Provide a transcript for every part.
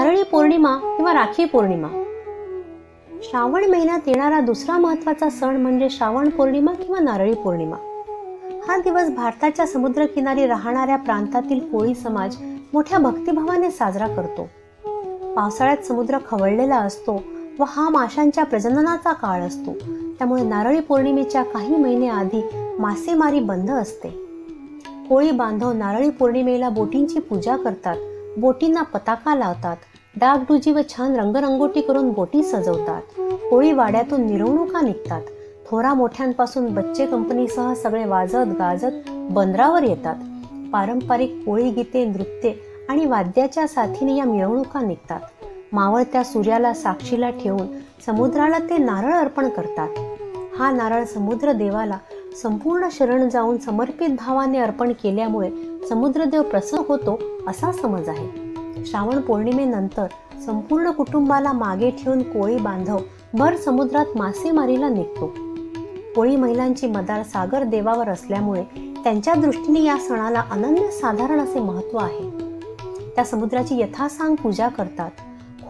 नारळी पौर्णिमा किंवा राखी पौर्णिमा. श्रावण महिन्यात येणारा दुसरा महत्त्वाचा सण म्हणजे श्रावण पौर्णिमा किंवा नारळी पौर्णिमा. हा दिवस भारताच्या समुद्रकिनारी राहणाऱ्या प्रांतातील कोळी समाज मोठ्या भक्तिभावाने साजरा करतो. पावसाळ्यात समुद्र खवळलेला असतो व हा माशांच्या प्रजननाचा काळ असतो. त्यामुळे नारळी पौर्णिमेच्या काही महिने आधी मासेमारी बंद असते. कोळी बांधव नारळी पौर्णिमेला बोटींची पूजा करतात, बोटींना पताका लावतात, डागडुजी व छान रंगरंगोटी करून बोटी सजवतात. कोळी वाड्यातून मिरवणुका निघतात. थोरा मोठ्यांपासून बच्चे कंपनीसह सगळे वाजत गाजत बंदरावर येतात. पारंपरिक कोळी गीते, नृत्ये आणि वाद्याच्या साथीने या मिरवणुका निघतात. मावळत्या सूर्याला साक्षीला ठेवून समुद्राला ते नारळ अर्पण करतात. हा नारळ समुद्र देवाला संपूर्ण शरण जाऊन समर्पित भावाने अर्पण केल्यामुळे समुद्रदेव प्रसन्न होतो असा समज आहे. श्रावण पौर्णिमेनंतर संपूर्ण कुटुंबाला मागे ठेवून कोळी बांधव भर समुद्रात मासेमारीला निघतो. कोळी महिलांची मदार सागर देवावर असल्यामुळे त्यांच्या दृष्टीने या सणाला अनन्यसाधारण असे महत्त्व आहे. त्या समुद्राची यथासांग पूजा करतात.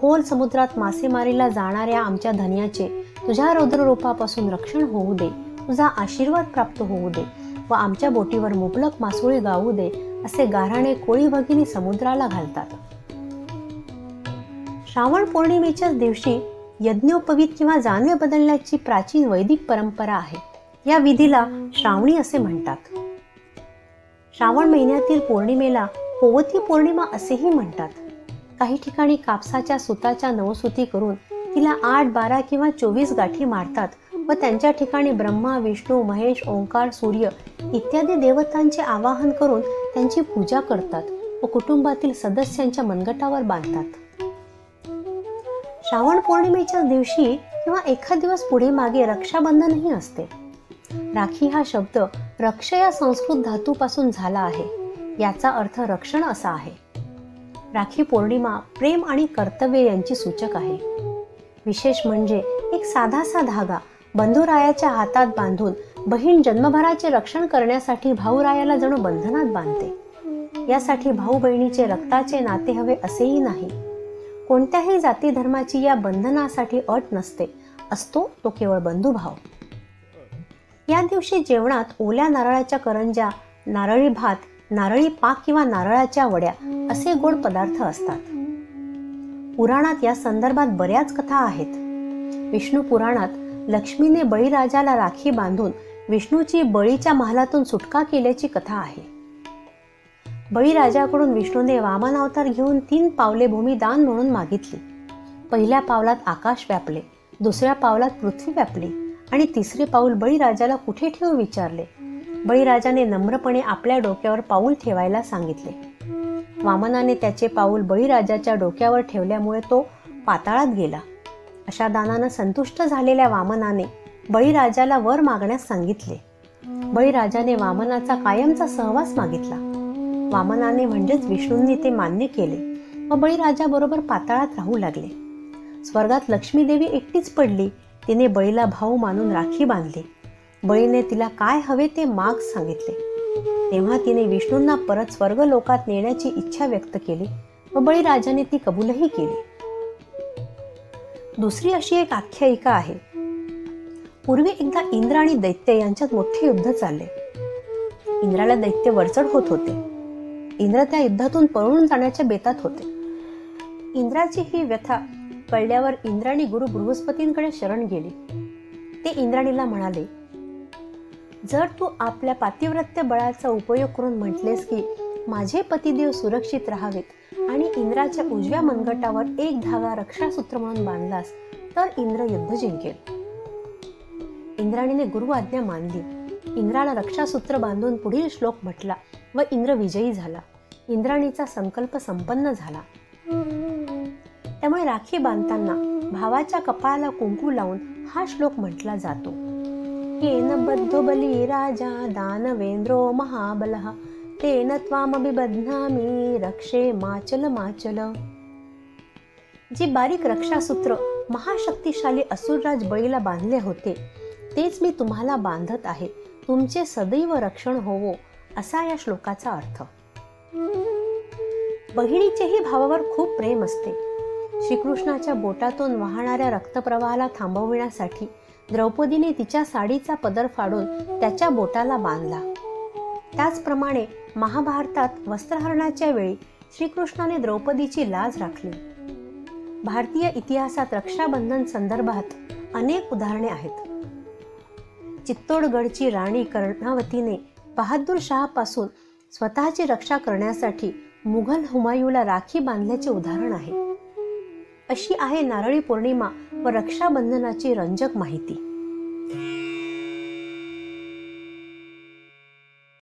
खोल समुद्रात मासेमारीला जाणाऱ्या आमच्या धन्याचे तुझ्या रौद्ररूपापासून रक्षण होऊ दे, तुझा आशीर्वाद प्राप्त होऊ दे व आमच्या बोटीवर मुबलक मासोळी गाऊ दे असे गाऱ्हाणे कोळी भगिनी समुद्राला घालतात. श्रावण पौर्णिमेच्या दिवशी यज्ञोपवीत किंवा जानवे बदलण्याची प्राचीन वैदिक परंपरा आहे. या विधीला श्रावणी असे म्हणतात. श्रावण महिन्यातील पौर्णिमेला पोवती पौर्णिमा असेही म्हणतात. काही ठिकाणी कापसाच्या सुताच्या नवसुती करून तिला 8, 12 किंवा 24 गाठी मारतात व त्यांच्या ठिकाणी ब्रह्मा, विष्णू, महेश, ओंकार, सूर्य इत्यादी देवतांचे आवाहन करून त्यांची पूजा करतात व कुटुंबातील सदस्यांच्या मनगटावर बांधतात. श्रावण पौर्णिमेच्या दिवशी किंवा एखाद दिवस पुढे मागे रक्षाबंधनही असते. राखी हा शब्द रक्ष या संस्कृत धातूपासून झाला आहे. याचा अर्थ रक्षण असा आहे. राखी पौर्णिमा प्रेम आणि कर्तव्य यांची सूचक आहे. विशेष म्हणजे एक साधासा धागा बंधुरायाच्या हातात बांधून बहीण जन्मभराचे रक्षण करण्यासाठी भाऊरायाला जणू बंधनात बांधते. यासाठी भाऊ बहिणीचे रक्ताचे नाते हवे असेही नाही. कोणत्याही जाती धर्माची या बंधनासाठी अट नसते. असतो तो केवळ बंधुभाव. या दिवशी जेवणात ओल्या नारळाच्या करंज्या, नारळी भात, नारळी पाक किंवा नारळाच्या वड्या असे गोड पदार्थ असतात. पुराणात या संदर्भात बऱ्याच कथा आहेत. विष्णू पुराणात लक्ष्मीने बळीराजाला राखी बांधून विष्णूची बळीच्या महालातून सुटका केल्याची कथा आहे. बळीराजाकडून विष्णूने वामन अवतार घेऊन 3 पावले भूमी दान म्हणून मागितली. पहिल्या पावलात आकाश व्यापले, दुसऱ्या पावलात पृथ्वी व्यापली आणि तिसरे पाऊल बळीराजाला कुठे ठेवू विचारले. बळीराजाने नम्रपणे आपल्या डोक्यावर पाऊल ठेवायला सांगितले. वामनाने त्याचे पाऊल बळीराजाच्या डोक्यावर ठेवल्यामुळे तो पाताळात गेला. अशा दानानं संतुष्ट झालेल्या वामनाने बळीराजाला वर मागण्यास सांगितले. बळीराजाने वामनाचा कायमचा सहवास मागितला. वामनाने म्हणजेच विष्णूंनी ते मान्य केले व बळीराजाबरोबर पाताळात राहू लागले. स्वर्गात लक्ष्मीदेवी एकटीच पडली. तिने बळीला भाऊ मानून राखी बांधली. बळीने तिला काय हवे ते माग सांगितले. तेव्हा तिने विष्णूंना परत स्वर्ग लोकात नेण्याची इच्छा व्यक्त केली व बळीराजाने ती कबूलही केली. दुसरी अशी एक आख्यायिका आहे. पूर्वी एकदा इंद्र आणि दैत्य यांच्यात मोठे युद्ध चालले. इंद्राला दैत्य वरचढ होत होते. इंद्र त्या युद्धातून पळून जाण्याच्या बेतात होते. इंद्राची ही व्यथा कळल्यावर इंद्राणी गुरु बृहस्पतींकडे शरण गेली. ते इंद्राणीला म्हणाले, जर तू आपल्या पातिव्रत्य बळाचा उपयोग करून म्हटलेस की माझे पतिदेव सुरक्षित राहावेत आणि इंद्राच्या उजव्या मनगटावर एक धागा रक्षासूत्र म्हणून बांधलास तर इंद्र युद्ध जिंकेल. इंद्राणीने गुरु आज्ञा मानली. इंद्राला रक्षासूत्र बांधून पुढील श्लोक म्हटला व इंद्र विजयी झाला. इंद्राणीचा संकल्प संपन्न झाला. त्यामुळे राखी बांधताना भावाच्या कपाळाला कुंकू लावून हा श्लोक म्हटला जातो. येन बद्धो बली राजा दानवेंद्रो महाबलः तेन त्वामभिबध्नामि रक्षे माचल माचल. जी बारीक रक्षासूत्र महाशक्तिशाली असुरराज बळीला बांधले होते तेच मी तुम्हाला बांधत आहे. तुमचे सदैव रक्षण होवो असा या श्लोकाचा अर्थ. बहिणीचेही भावावर खूप प्रेम असते. श्रीकृष्णाच्या बोटातून वाहणाऱ्या रक्तप्रवाहाला थांबविण्यासाठी द्रौपदीने तिच्या साडीचा पदर फाडून त्याच्या बोटाला बांधला. त्याचप्रमाणे महाभारतात वस्त्रहरणाच्या वेळी श्रीकृष्णाने द्रौपदीची लाज राखली. भारतीय इतिहासात रक्षाबंधन संदर्भात अनेक उदाहरणे आहेत. चित्तोडगडची राणी कर्णावतीने बहादूर शाहपासून स्वतःची रक्षा करण्यासाठी मुघल हुमायूला राखी बांधल्याचे उदाहरण आहे. अशी आहे नारळी पौर्णिमा व रक्षाबंधनाची रंजक माहिती.